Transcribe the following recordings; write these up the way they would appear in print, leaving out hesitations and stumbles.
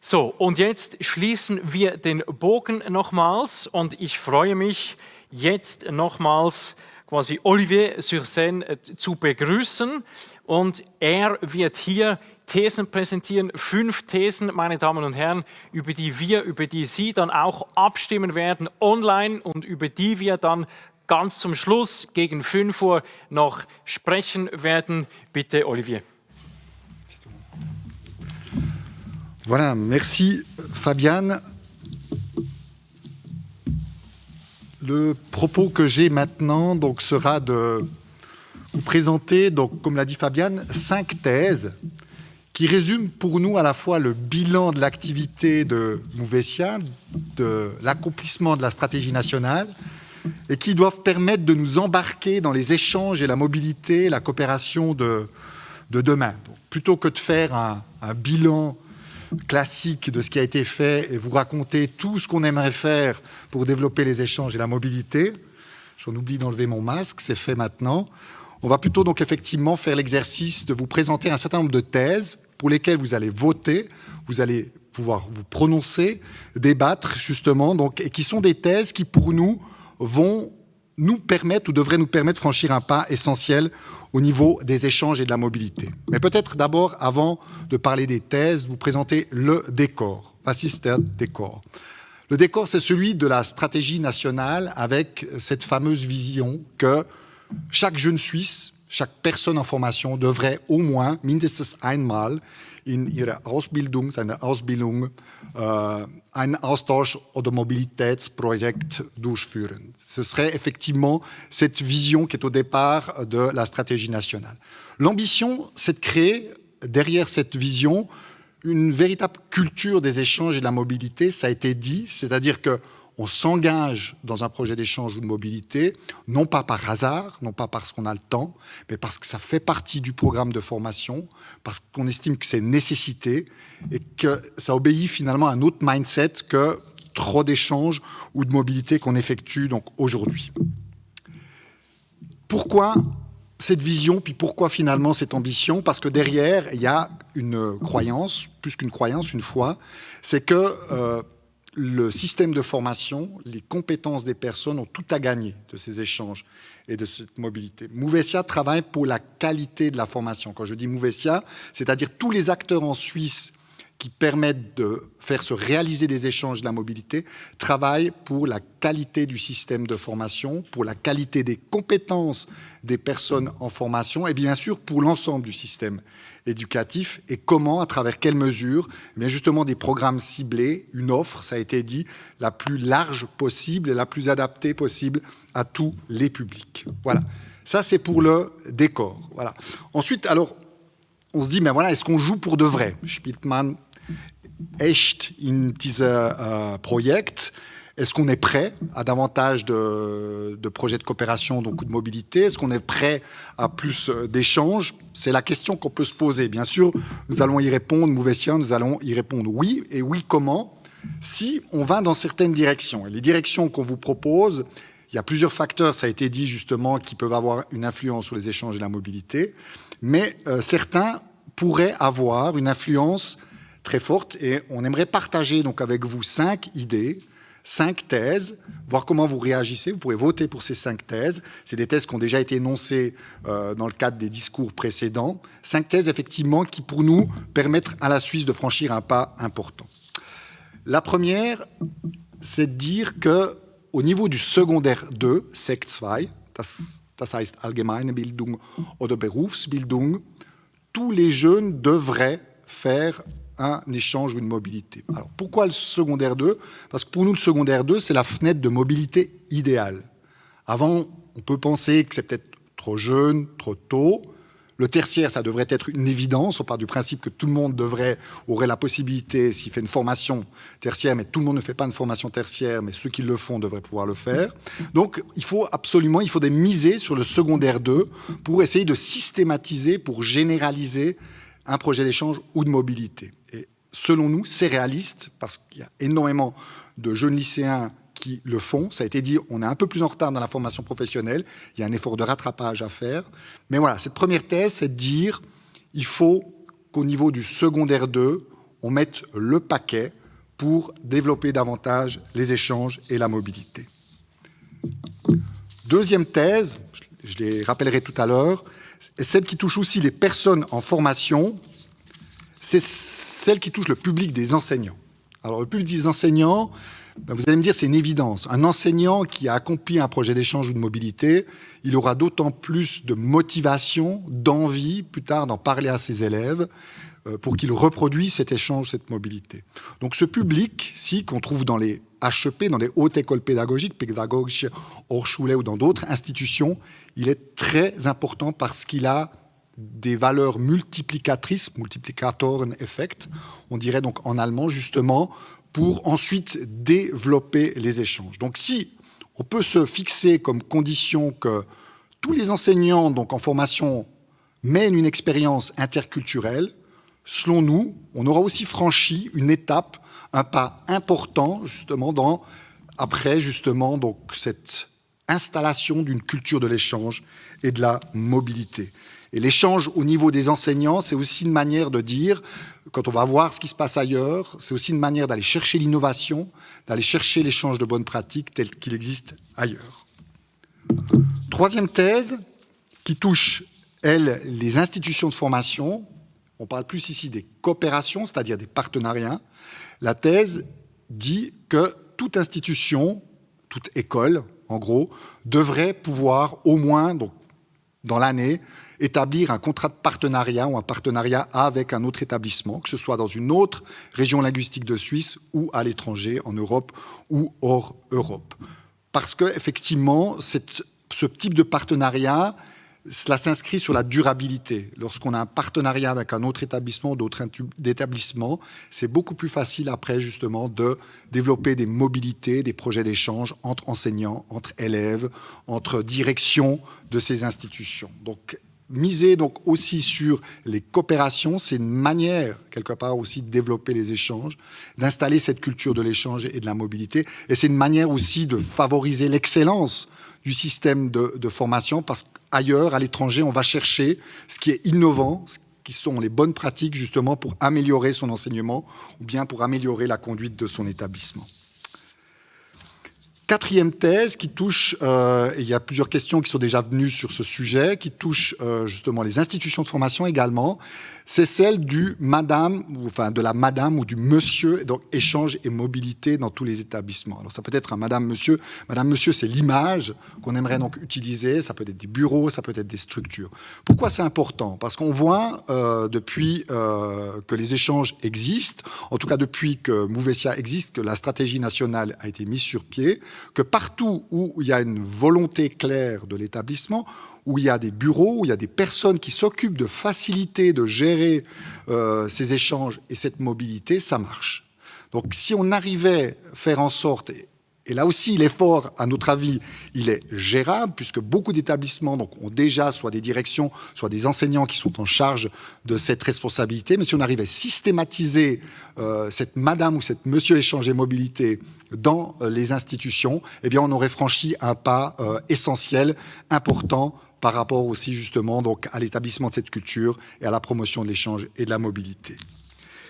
So, und jetzt schließen wir den Bogen nochmals und ich freue mich jetzt nochmals quasi Olivier sur Scène zu begrüßen und er wird hier Thesen präsentieren, 5 Thesen, meine Damen und Herren, über die Sie dann auch abstimmen werden online und über die wir dann ganz zum Schluss gegen 5 Uhr noch sprechen werden. Bitte, Olivier. Voilà, merci Fabiane. Le propos que j'ai maintenant donc, sera de vous présenter, donc, comme l'a dit Fabiane, 5 thèses qui résument pour nous à la fois le bilan de l'activité de Mouvessia, de l'accomplissement de la stratégie nationale, et qui doivent permettre de nous embarquer dans les échanges et la mobilité, la coopération de demain. Donc, plutôt que de faire un bilan classique de ce qui a été fait et vous raconter tout ce qu'on aimerait faire pour développer les échanges et la mobilité, j'en oublie d'enlever mon masque, c'est fait maintenant. On va plutôt donc effectivement faire l'exercice de vous présenter un certain nombre de thèses pour lesquelles vous allez voter, vous allez pouvoir vous prononcer, débattre justement, donc, et qui sont des thèses qui pour nous vont nous permettre ou devraient nous permettre de franchir un pas essentiel au niveau des échanges et de la mobilité. Mais peut-être d'abord, avant de parler des thèses, vous présenter le décor. Voici ce décor. Le décor, c'est celui de la stratégie nationale avec cette fameuse vision que chaque jeune Suisse, chaque personne en formation devrait au moins, mindestens einmal, in ihrer Ausbildung, seiner Ausbildung, ein Austausch- oder Mobilitätsprojekt durchführen. Ce serait effectivement cette vision qui est au départ de la stratégie nationale. L'ambition, c'est de créer, derrière cette vision, une véritable culture des échanges et de la mobilité, ça a été dit, c'est-à-dire qu'on s'engage dans un projet d'échange ou de mobilité, non pas par hasard, non pas parce qu'on a le temps, mais parce que ça fait partie du programme de formation, parce qu'on estime que c'est une nécessité et que ça obéit finalement à un autre mindset que trop d'échanges ou de mobilité qu'on effectue donc aujourd'hui. Pourquoi cette vision, puis pourquoi finalement cette ambition? Parce que derrière, il y a une croyance, plus qu'une croyance, une foi, c'est que le système de formation, les compétences des personnes ont tout à gagner de ces échanges et de cette mobilité. Mouvessia travaille pour la qualité de la formation. Quand je dis Mouvessia, c'est-à-dire tous les acteurs en Suisse qui permettent de faire se réaliser des échanges de la mobilité, travaillent pour la qualité du système de formation, pour la qualité des compétences des personnes en formation et bien sûr pour l'ensemble du système éducatif et comment, à travers quelles mesures, eh bien justement des programmes ciblés, une offre, ça a été dit, la plus large possible et la plus adaptée possible à tous les publics. Voilà, ça c'est pour le décor. Voilà. Ensuite, alors, on se dit, mais voilà, est-ce qu'on joue pour de vrai? Spielt man echt in dieser Projekt? Est-ce qu'on est prêt à davantage de projets de coopération, donc, ou de mobilité? Est-ce qu'on est prêt à plus d'échanges? C'est la question qu'on peut se poser. Bien sûr, nous allons y répondre, Mouvessia, nous allons y répondre oui. Et oui, comment? Si on va dans certaines directions. Et les directions qu'on vous propose, il y a plusieurs facteurs, ça a été dit justement, qui peuvent avoir une influence sur les échanges et la mobilité. Mais certains pourraient avoir une influence très forte. Et on aimerait partager donc avec vous 5 idées, 5 thèses, voir comment vous réagissez. Vous pourrez voter pour ces 5 thèses. C'est des thèses qui ont déjà été énoncées dans le cadre des discours précédents. 5 thèses, effectivement, qui, pour nous, permettent à la Suisse de franchir un pas important. La première, c'est de dire qu'au niveau du secondaire 2, Sek 2, das heißt Allgemeine Bildung oder Berufsbildung, tous les jeunes devraient faire un échange ou une mobilité. Alors, pourquoi le secondaire 2? Parce que pour nous, le secondaire 2, c'est la fenêtre de mobilité idéale. Avant, on peut penser que c'est peut-être trop jeune, trop tôt. Le tertiaire, ça devrait être une évidence. On part du principe que tout le monde aurait la possibilité, s'il fait une formation tertiaire, mais tout le monde ne fait pas une formation tertiaire, mais ceux qui le font devraient pouvoir le faire. Donc, il faut miser sur le secondaire 2 pour essayer de systématiser, pour généraliser un projet d'échange ou de mobilité. Et selon nous, c'est réaliste parce qu'il y a énormément de jeunes lycéens qui le font. Ça a été dit, on est un peu plus en retard dans la formation professionnelle. Il y a un effort de rattrapage à faire. Mais voilà, cette première thèse, c'est de dire il faut qu'au niveau du secondaire 2, on mette le paquet pour développer davantage les échanges et la mobilité. Deuxième thèse, je les rappellerai tout à l'heure, est celle qui touche aussi les personnes en formation, c'est celle qui touche le public des enseignants. Alors le public des enseignants, vous allez me dire, c'est une évidence. Un enseignant qui a accompli un projet d'échange ou de mobilité, il aura d'autant plus de motivation, d'envie, plus tard d'en parler à ses élèves, pour qu'ils reproduisent cet échange, cette mobilité. Donc ce public-ci, qu'on trouve dans les HEP, dans les hautes écoles pédagogiques, Pädagogische Hochschule ou dans d'autres institutions, il est très important parce qu'il a des valeurs multiplicatrices, Multiplikatoren-Effekt, on dirait donc en allemand justement, pour ensuite développer les échanges. Donc si on peut se fixer comme condition que tous les enseignants donc en formation mènent une expérience interculturelle, selon nous, on aura aussi franchi une étape, un pas important justement après justement donc cette installation d'une culture de l'échange et de la mobilité. Et l'échange au niveau des enseignants, c'est aussi une manière de dire, quand on va voir ce qui se passe ailleurs, c'est aussi une manière d'aller chercher l'innovation, d'aller chercher l'échange de bonnes pratiques tel qu'il existe ailleurs. Troisième thèse, qui touche, elle, les institutions de formation. On parle plus ici des coopérations, c'est-à-dire des partenariats. La thèse dit que toute institution, toute école, en gros, devrait pouvoir au moins, donc, dans l'année, établir un contrat de partenariat ou un partenariat avec un autre établissement, que ce soit dans une autre région linguistique de Suisse ou à l'étranger, en Europe ou hors Europe. Parce qu'effectivement, ce type de partenariat, cela s'inscrit sur la durabilité. Lorsqu'on a un partenariat avec un autre établissement, d'autres établissements, c'est beaucoup plus facile après justement de développer des mobilités, des projets d'échange entre enseignants, entre élèves, entre directions de ces institutions. Donc, miser donc aussi sur les coopérations, c'est une manière, quelque part aussi, de développer les échanges, d'installer cette culture de l'échange et de la mobilité. Et c'est une manière aussi de favoriser l'excellence du système de formation, parce qu'ailleurs, à l'étranger, on va chercher ce qui est innovant, ce qui sont les bonnes pratiques, justement, pour améliorer son enseignement ou bien pour améliorer la conduite de son établissement. Quatrième thèse qui touche, il y a plusieurs questions qui sont déjà venues sur ce sujet, qui touche justement les institutions de formation également, c'est celle de la madame ou du monsieur, donc échange et mobilité dans tous les établissements. Alors ça peut être un madame, monsieur. Madame, monsieur, c'est l'image qu'on aimerait donc utiliser, ça peut être des bureaux, ça peut être des structures. Pourquoi c'est important? Parce qu'on voit depuis que les échanges existent, en tout cas depuis que Mouvesia existe, que la stratégie nationale a été mise sur pied, que partout où il y a une volonté claire de l'établissement, où il y a des bureaux, où il y a des personnes qui s'occupent de faciliter, de gérer ces échanges et cette mobilité, ça marche. Donc si on arrivait à faire en sorte, et là aussi l'effort, à notre avis, il est gérable, puisque beaucoup d'établissements donc, ont déjà soit des directions, soit des enseignants qui sont en charge de cette responsabilité, mais si on arrivait à systématiser cette madame ou cette monsieur échange et mobilité dans les institutions, eh bien on aurait franchi un pas essentiel, important, par rapport aussi justement donc, à l'établissement de cette culture et à la promotion de l'échange et de la mobilité.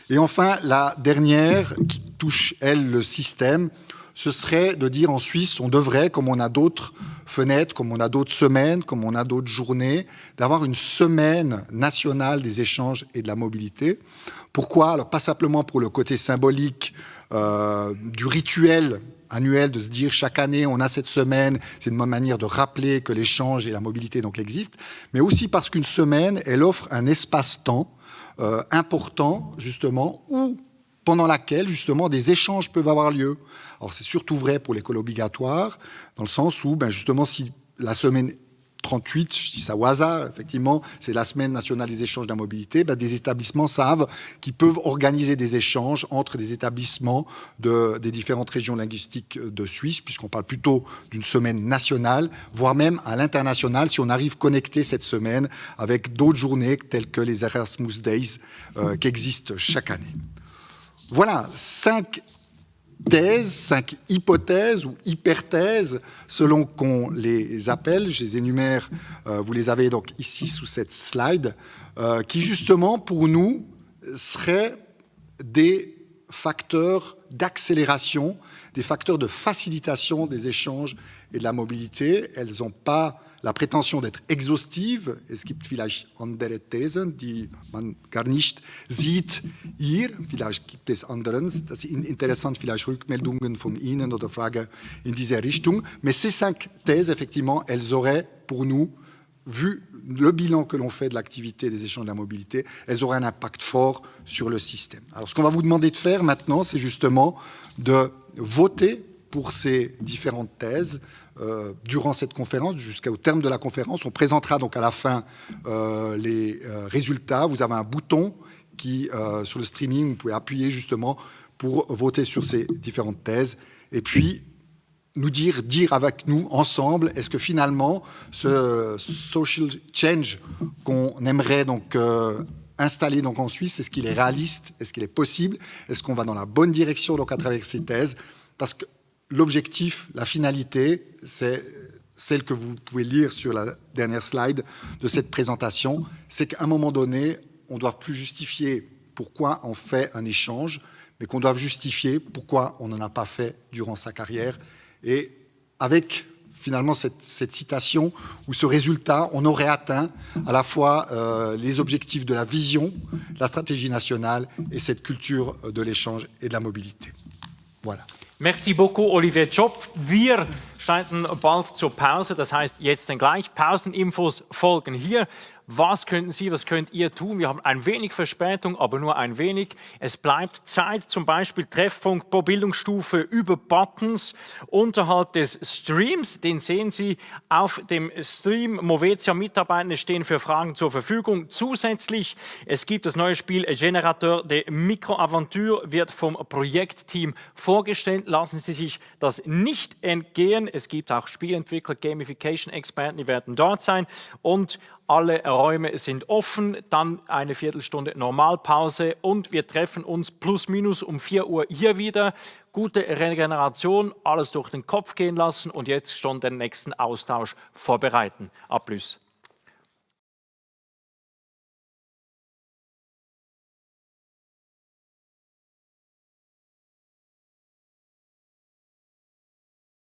Et enfin, la dernière qui touche, elle, le système, ce serait de dire en Suisse, on devrait, comme on a d'autres fenêtres, comme on a d'autres semaines, comme on a d'autres journées, d'avoir une semaine nationale des échanges et de la mobilité. Pourquoi? Alors, pas simplement pour le côté symbolique du rituel annuel, de se dire chaque année on a cette semaine, c'est une bonne manière de rappeler que l'échange et la mobilité donc existent, mais aussi parce qu'une semaine, elle offre un espace-temps important, justement, où pendant laquelle, justement, des échanges peuvent avoir lieu. Alors, c'est surtout vrai pour l'école obligatoire, dans le sens où, justement, si la semaine 38, je dis ça au hasard, effectivement, c'est la semaine nationale des échanges de la mobilité, des établissements savent qu'ils peuvent organiser des échanges entre des établissements des différentes régions linguistiques de Suisse, puisqu'on parle plutôt d'une semaine nationale, voire même à l'international, si on arrive à connecter cette semaine avec d'autres journées telles que les Erasmus Days qui existent chaque année. Voilà, 5 thèses, 5 hypothèses ou hyperthèses, selon qu'on les appelle. Je les énumère, vous les avez donc ici sous cette slide, qui justement, pour nous, seraient des facteurs d'accélération, des facteurs de facilitation des échanges et de la mobilité. Elles n'ont pas la prétention d'être exhaustive. Es gibt vielleicht andere Thesen, die man gar nicht sieht hier. Vielleicht gibt es anderen. Das ist interessant, vielleicht Rückmeldungen von Ihnen oder Fragen in diese Richtung. Mais ces 5 thèses, effectivement, elles auraient pour nous, vu le bilan que l'on fait de l'activité des échanges de la mobilité, elles auraient un impact fort sur le système. Alors ce qu'on va vous demander de faire maintenant, c'est justement de voter pour ces différentes thèses durant cette conférence, jusqu'au terme de la conférence. On présentera donc à la fin les résultats. Vous avez un bouton qui, sur le streaming, vous pouvez appuyer justement pour voter sur ces différentes thèses. Et puis, nous dire avec nous, ensemble, est-ce que finalement, ce social change qu'on aimerait donc installer donc en Suisse, est-ce qu'il est réaliste, est-ce qu'il est possible, est-ce qu'on va dans la bonne direction donc à travers ces thèses? Parce que l'objectif, la finalité, c'est celle que vous pouvez lire sur la dernière slide de cette présentation, c'est qu'à un moment donné, on ne doit plus justifier pourquoi on fait un échange, mais qu'on doit justifier pourquoi on n'en a pas fait durant sa carrière. Et avec finalement cette citation ou ce résultat, on aurait atteint à la fois les objectifs de la vision, la stratégie nationale et cette culture de l'échange et de la mobilité. Voilà. Merci beaucoup, Olivier Tschopf. Wir schreiten bald zur Pause, das heißt jetzt dann gleich. Pauseninfos folgen hier. Was könnt ihr tun? Wir haben ein wenig Verspätung, aber nur ein wenig. Es bleibt Zeit, zum Beispiel Treffpunkt pro Bildungsstufe über Buttons unterhalb des Streams. Den sehen Sie auf dem Stream. Movetia-Mitarbeiter stehen für Fragen zur Verfügung. Zusätzlich, es gibt das neue Spiel Generateur de Microaventure, wird vom Projektteam vorgestellt. Lassen Sie sich das nicht entgehen. Es gibt auch Spielentwickler, Gamification-Experten, die werden dort sein. Und alle Räume sind offen, dann eine Viertelstunde Normalpause und wir treffen uns plus minus um 4 Uhr hier wieder. Gute Regeneration, alles durch den Kopf gehen lassen und jetzt schon den nächsten Austausch vorbereiten. A plus.